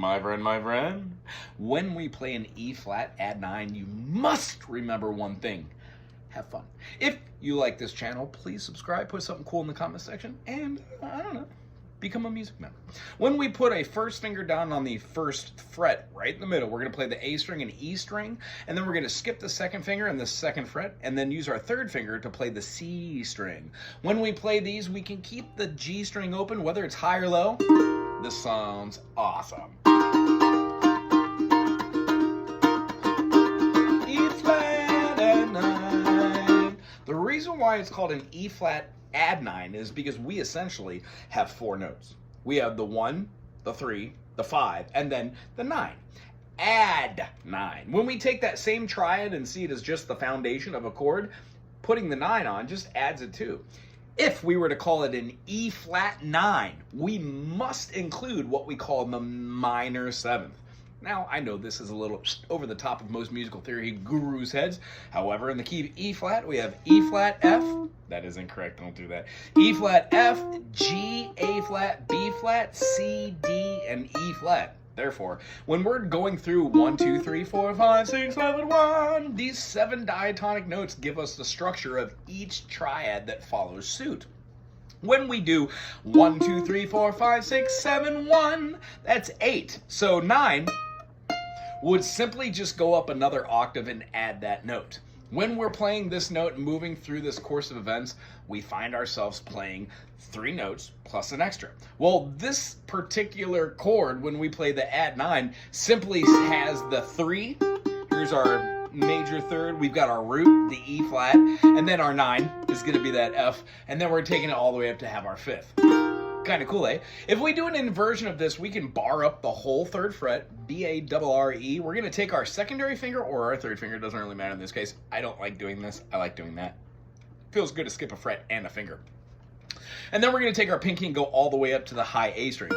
My friend, when we play an E flat add 9, you must remember one thing. Have fun. If you like this channel, please subscribe, put something cool in the comment section, and I don't know, become a music man. When we put a first finger down on the first fret, right in the middle, we're going to play the A string and E string, and then we're going to skip the second finger and the second fret, and then use our third finger to play the C string. When we play these, we can keep the G string open, whether it's high or low. This sounds awesome. E flat add 9. The reason why it's called an E flat add 9 is because we essentially have 4 notes. We have the 1, the 3, the 5, and then the 9. Add 9. When we take that same triad and see it as just the foundation of a chord, putting the 9 on just adds it too. If we were to call it an E flat 9, we must include what we call the minor 7th. Now, I know this is a little over the top of most musical theory gurus' heads. However, in the key of E flat, we have E flat F. That is incorrect, don't do that. E flat F, G, A flat, B flat, C, D, and E flat. Therefore, when we're going through 1, 2, 3, 4, 5, 6, 7, 1, these 7 diatonic notes give us the structure of each triad that follows suit. When we do 1, 2, 3, 4, 5, 6, 7, 1, that's 8. So 9 would simply just go up another octave and add that note. When we're playing this note and moving through this course of events, we find ourselves playing 3 notes plus an extra. Well, this particular chord, when we play the add 9, simply has the 3. Here's our major third. We've got our root, the E flat, and then our 9 is going to be that F, and then we're taking it all the way up to have our 5th. Kind of cool, eh? If we do an inversion of this, we can bar up the whole 3rd fret, B-A-R-R-E. We're going to take our secondary finger or our 3rd finger, doesn't really matter in this case. I don't like doing this, I like doing that. Feels good to skip a fret and a finger. And then we're going to take our pinky and go all the way up to the high A string.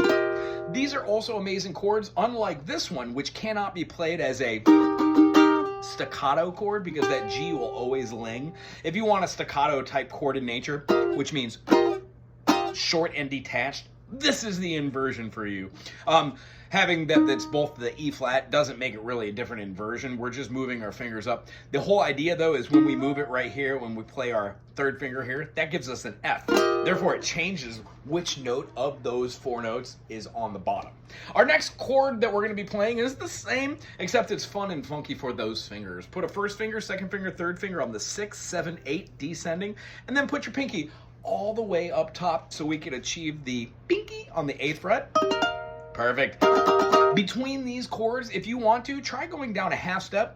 These are also amazing chords, unlike this one, which cannot be played as a staccato chord because that G will always ling. If you want a staccato type chord in nature, which means short and detached, this is the inversion for you. Having that's both the E flat doesn't make it really a different inversion. We're just moving our fingers up. The whole idea though is when we move it right here, when we play our 3rd finger here, that gives us an F. Therefore it changes which note of those 4 notes is on the bottom. Our next chord that we're going to be playing is the same, except it's fun and funky for those fingers. Put a 1st finger, 2nd finger, 3rd finger on the 6, 7, 8 descending, and then put your pinky all the way up top so we can achieve the pinky on the 8th fret. Perfect. Between these chords, if you want to, try going down a half step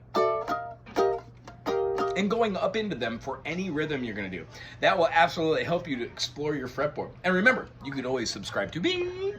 and going up into them for any rhythm you're going to do. That will absolutely help you to explore your fretboard. And remember, you can always subscribe to me.